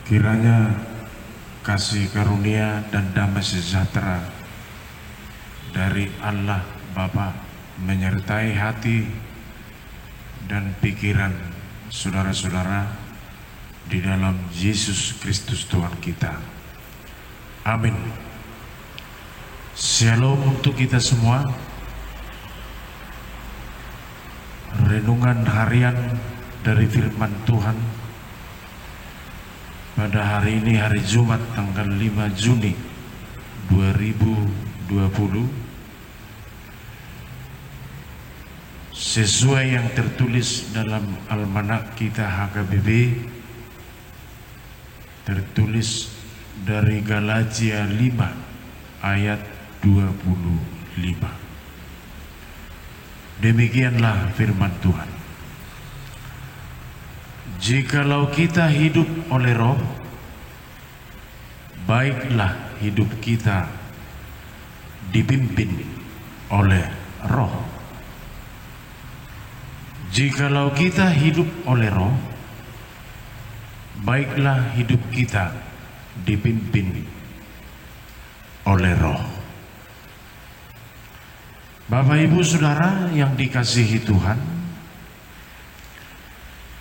Kiranya kasih karunia dan damai sejahtera dari Allah Bapa menyertai hati dan pikiran saudara-saudara di dalam Yesus Kristus Tuhan kita. Amin. Shalom untuk kita semua. Renungan harian dari firman Tuhan pada hari ini, hari Jumat tanggal 5 Juni 2020, sesuai yang tertulis dalam almanak kita HKBP, tertulis dari Galatia 5 ayat 25. Demikianlah firman Tuhan. Jikalau kita hidup oleh Roh, baiklah hidup kita dipimpin oleh Roh. Jikalau kita hidup oleh Roh, baiklah hidup kita dipimpin oleh Roh. Bapak Ibu Saudara yang dikasihi Tuhan,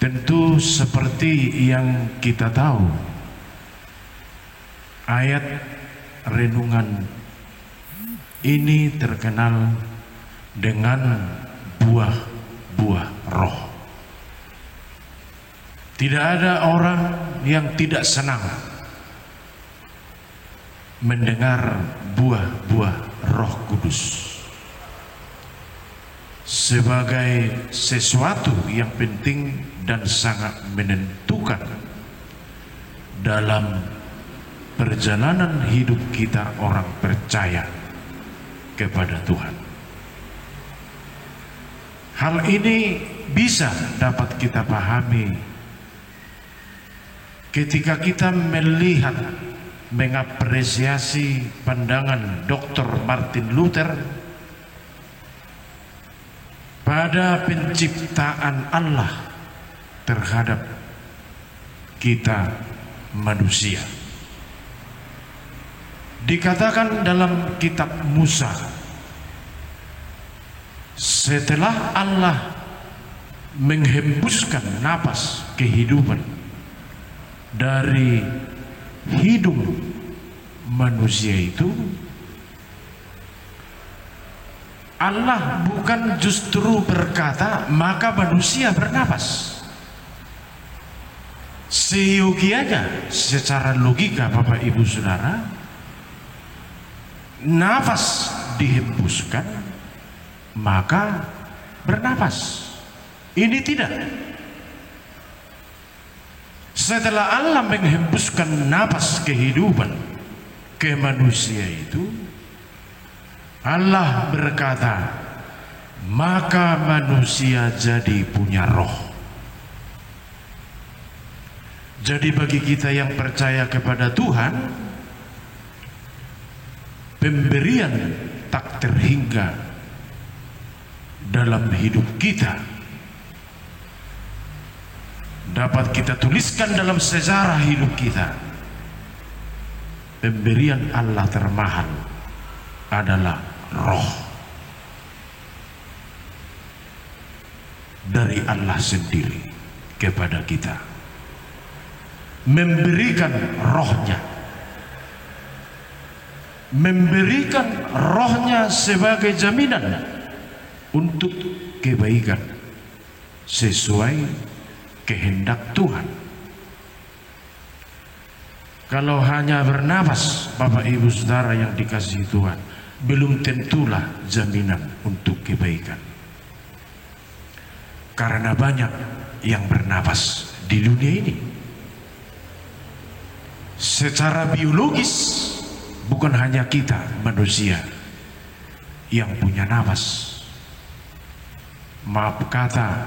tentu seperti yang kita tahu, ayat renungan ini terkenal dengan buah-buah roh. Tidak ada orang yang tidak senang mendengar buah-buah Roh Kudus sebagai sesuatu yang penting dan sangat menentukan dalam perjalanan hidup kita orang percaya kepada Tuhan. Hal ini bisa dapat kita pahami ketika kita melihat, mengapresiasi pandangan Dr. Martin Luther pada penciptaan Allah terhadap kita manusia. Dikatakan dalam kitab Musa, setelah Allah menghembuskan napas kehidupan dari hidung manusia itu, Allah bukan justru berkata maka manusia bernapas. Seyogianya secara logika Bapak Ibu Saudara, nafas dihembuskan maka bernapas. Ini tidak. Setelah Allah menghembuskan napas kehidupan ke manusia itu, Allah berkata, maka manusia jadi punya roh. Jadi bagi kita yang percaya kepada Tuhan, pemberian tak terhingga dalam hidup kita dapat kita tuliskan dalam sejarah hidup kita. Pemberian Allah termahal adalah roh dari Allah sendiri kepada kita, memberikan rohnya, sebagai jaminan untuk kebaikan sesuai kehendak Tuhan. Kalau hanya bernapas Bapak Ibu Saudara yang dikasihi Tuhan, belum tentulah jaminan untuk kebaikan. Karena banyak yang bernapas di dunia ini. Secara biologis, bukan hanya kita manusia yang punya napas. Maaf kata,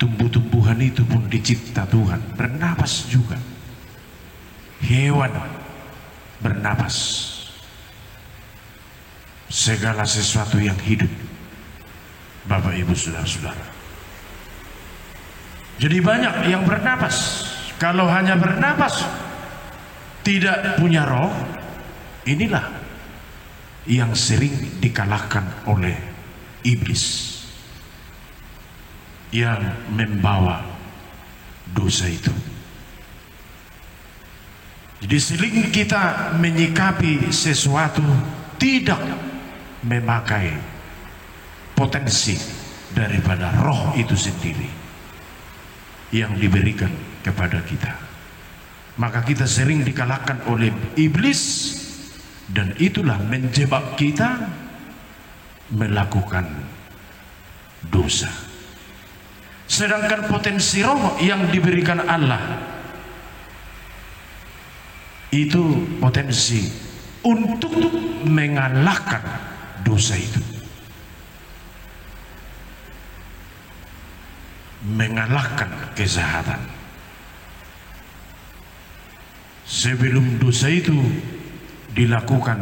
tumbuh-tumbuhan itu pun dicipta Tuhan bernapas juga. Hewan bernapas. Segala sesuatu yang hidup, Bapak Ibu Saudara-saudara. Jadi banyak yang bernapas Kalau hanya bernapas, tidak punya roh, inilah yang sering dikalahkan oleh iblis yang membawa dosa itu. Jadi sering kita menyikapi sesuatu tidak memakai potensi daripada roh itu sendiri yang diberikan kepada kita, maka kita sering dikalahkan oleh iblis, dan itulah menjebak kita melakukan dosa. Sedangkan potensi roh yang diberikan Allah itu potensi untuk mengalahkan dosa itu, mengalahkan kejahatan. Sebelum dosa itu dilakukan,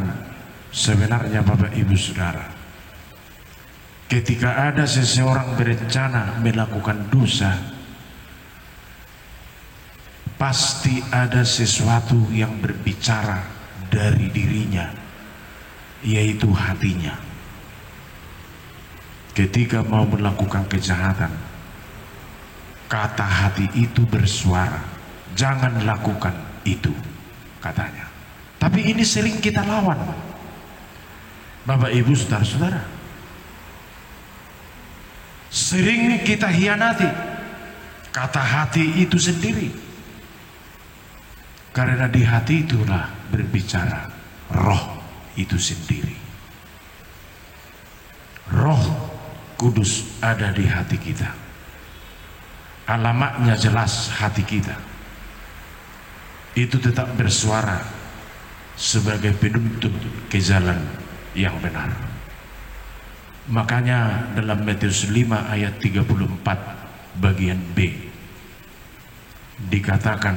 sebenarnya Bapak Ibu Saudara, ketika ada seseorang berencana melakukan dosa, pasti ada sesuatu yang berbicara dari dirinya, yaitu hatinya. Ketika mau melakukan kejahatan, kata hati itu bersuara, jangan lakukan itu, katanya. Tapi ini sering kita lawan, Bapak Ibu Saudara-saudara. Sering kita hianati kata hati itu sendiri, karena di hati itulah berbicara roh itu sendiri. Roh Kudus ada di hati kita, alamatnya jelas hati kita. Itu tetap bersuara sebagai penuntut ke jalan yang benar. Makanya dalam Matius 5 ayat 34 bagian B dikatakan,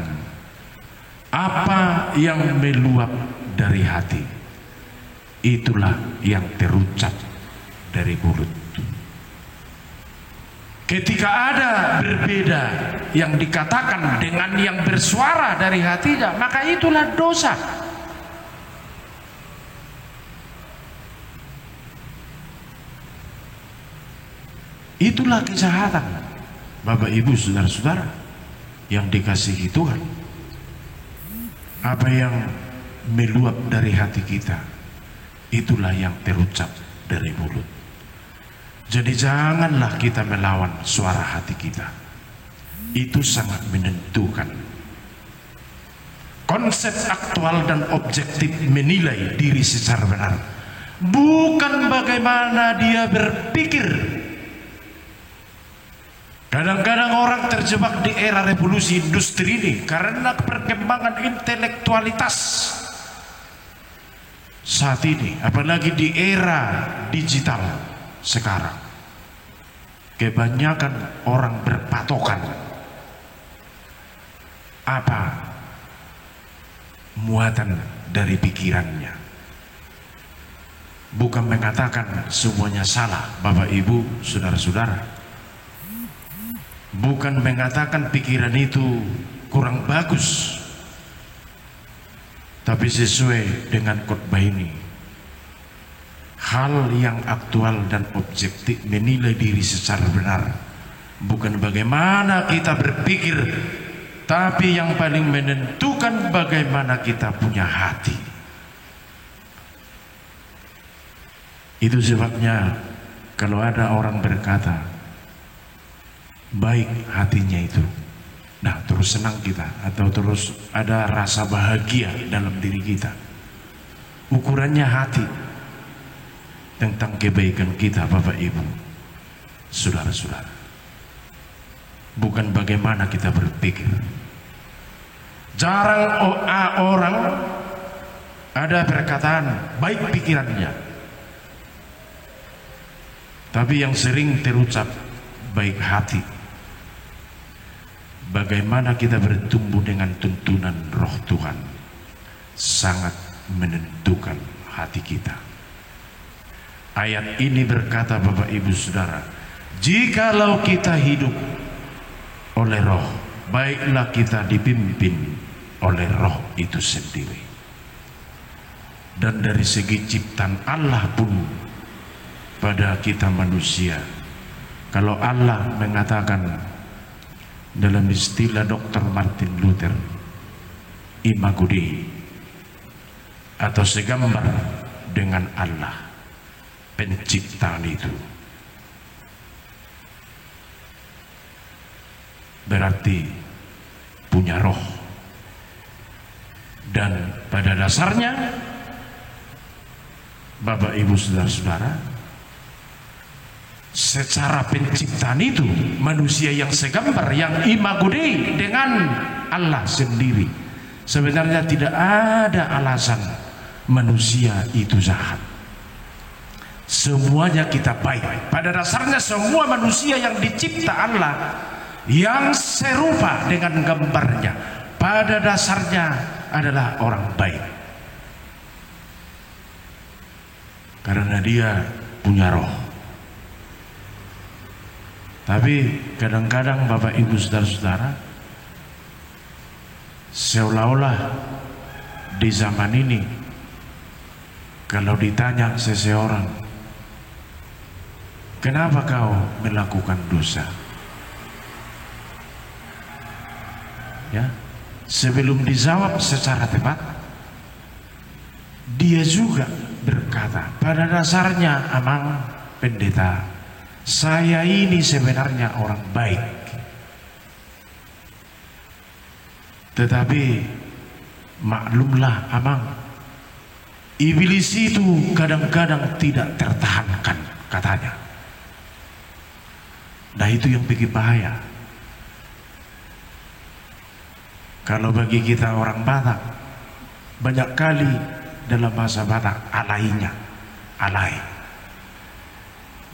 apa yang meluap dari hati, itulah yang terucap dari mulut. Ketika ada berbeda yang dikatakan dengan yang bersuara dari hatinya, maka itulah dosa. Itulah kejahatan, Bapak Ibu Saudara-saudara yang dikasihi Tuhan. Apa yang meluap dari hati kita, itulah yang terucap dari mulut. Jadi janganlah kita melawan suara hati kita. Itu sangat menentukan. Konsep aktual dan objektif menilai diri secara benar, bukan bagaimana dia berpikir. Kadang-kadang orang terjebak di era revolusi industri ini karena perkembangan intelektualitas saat ini, apalagi di era digital sekarang. Kebanyakan orang berpatokan apa muatan dari pikirannya, bukan mengatakan semuanya salah, Bapak Ibu Saudara-saudara. Bukan mengatakan pikiran itu kurang bagus, tapi sesuai dengan khotbah ini, hal yang aktual dan objektif menilai diri secara benar, bukan bagaimana kita berpikir, tapi yang paling menentukan bagaimana kita punya hati. Itu sebabnya kalau ada orang berkata baik hatinya itu, nah terus senang kita, atau terus ada rasa bahagia dalam diri kita, ukurannya hati tentang kebaikan kita, Bapak Ibu Saudara-saudara, bukan bagaimana kita berpikir. Jarang orang ada perkataan baik pikirannya, tapi yang sering terucap baik hati. Bagaimana kita bertumbuh dengan tuntunan roh Tuhan sangat menentukan hati kita. Ayat ini berkata, Bapak Ibu Saudara, jikalau kita hidup oleh roh, baiklah kita dipimpin oleh Roh itu sendiri. Dan dari segi ciptaan Allah pun pada kita manusia, kalau Allah mengatakan dalam istilah Dr. Martin Luther, imago Dei, atau segambar dengan Allah penciptaan itu, berarti punya roh. Dan pada dasarnya Bapak Ibu saudara-saudara, secara penciptaan itu manusia yang segambar, yang imago Dei dengan Allah sendiri, sebenarnya tidak ada alasan manusia itu jahat. Semuanya kita baik. Pada dasarnya semua manusia yang dicipta Allah, yang serupa dengan gambarnya, pada dasarnya adalah orang baik, karena dia punya roh. Tapi kadang-kadang Bapak Ibu saudara-saudara, seolah-olah di zaman ini kalau ditanya seseorang, kenapa kau melakukan dosa? Ya, sebelum dijawab secara tepat, dia juga berkata, pada dasarnya Amang Pendeta, saya ini sebenarnya orang baik, tetapi maklumlah Amang, iblis itu kadang-kadang tidak tertahankan, katanya. Nah, itu yang bikin bahaya. Kalau bagi kita orang Batak, banyak kali dalam bahasa Batak alainya, alai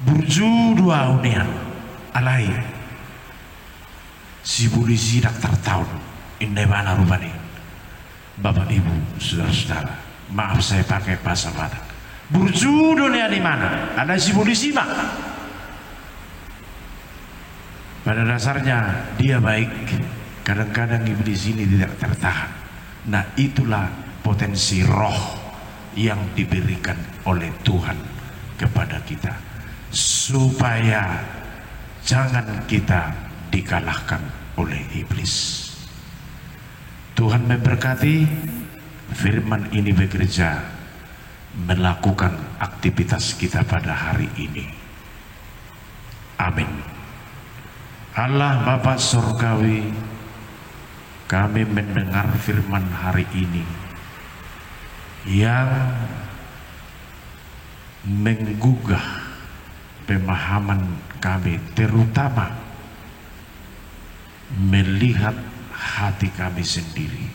burju dua unian, alai si polisi daftar tahun ini mana rupanya. Bapak Ibu saudara-saudara, maaf saya pakai bahasa Batak, burju dunia di mana ada si polisi mak. Pada dasarnya dia baik, kadang-kadang iblis ini tidak tertahan. Nah, itulah potensi roh yang diberikan oleh Tuhan kepada kita, supaya jangan kita dikalahkan oleh iblis. Tuhan memberkati firman ini bekerja melakukan aktivitas kita pada hari ini. Amin. Allah Bapa Surgawi, kami mendengar firman hari ini yang menggugah pemahaman kami, terutama melihat hati kami sendiri.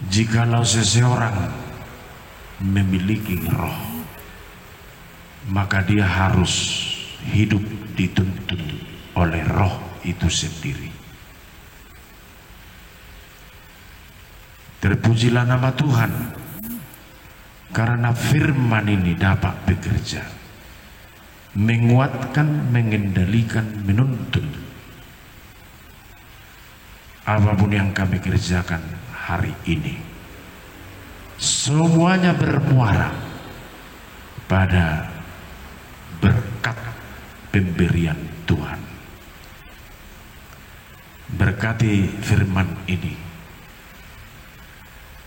Jikalau seseorang memiliki roh, maka dia harus hidup dituntun oleh roh itu sendiri. Terpujilah nama Tuhan, karena firman ini dapat bekerja, menguatkan, mengendalikan, menuntun apapun yang kami kerjakan hari ini. Semuanya bermuara pada berkat pemberian Tuhan. Berkati firman ini,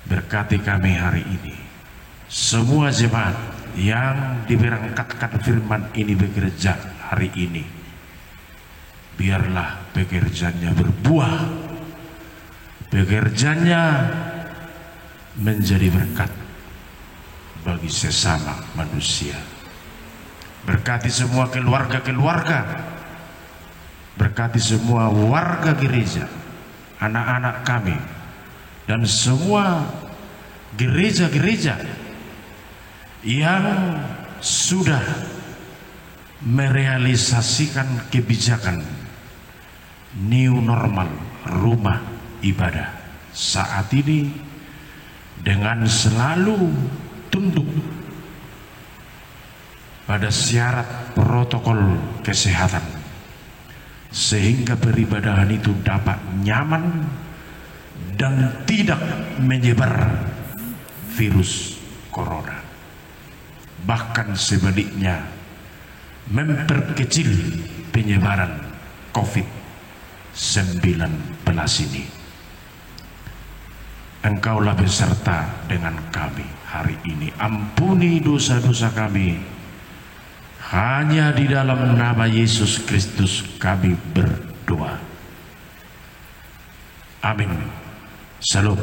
berkati kami hari ini, semua jemaat yang diberangkatkan firman ini bekerja hari ini, biarlah pekerjaannya berbuah, pekerjaannya menjadi berkat bagi sesama manusia. Berkati semua keluarga-keluarga, berkati semua warga gereja, anak-anak kami, dan semua gereja-gereja yang sudah merealisasikan kebijakan new normal rumah ibadah saat ini, dengan selalu tunduk pada syarat protokol kesehatan sehingga peribadahan itu dapat nyaman dan tidak menyebar virus corona. Bahkan sebaliknya, memperkecil penyebaran COVID-19 ini. Engkaulah beserta dengan kami hari ini. Ampuni dosa-dosa kami. Hanya di dalam nama Yesus Kristus kami berdoa. Amin. Salam.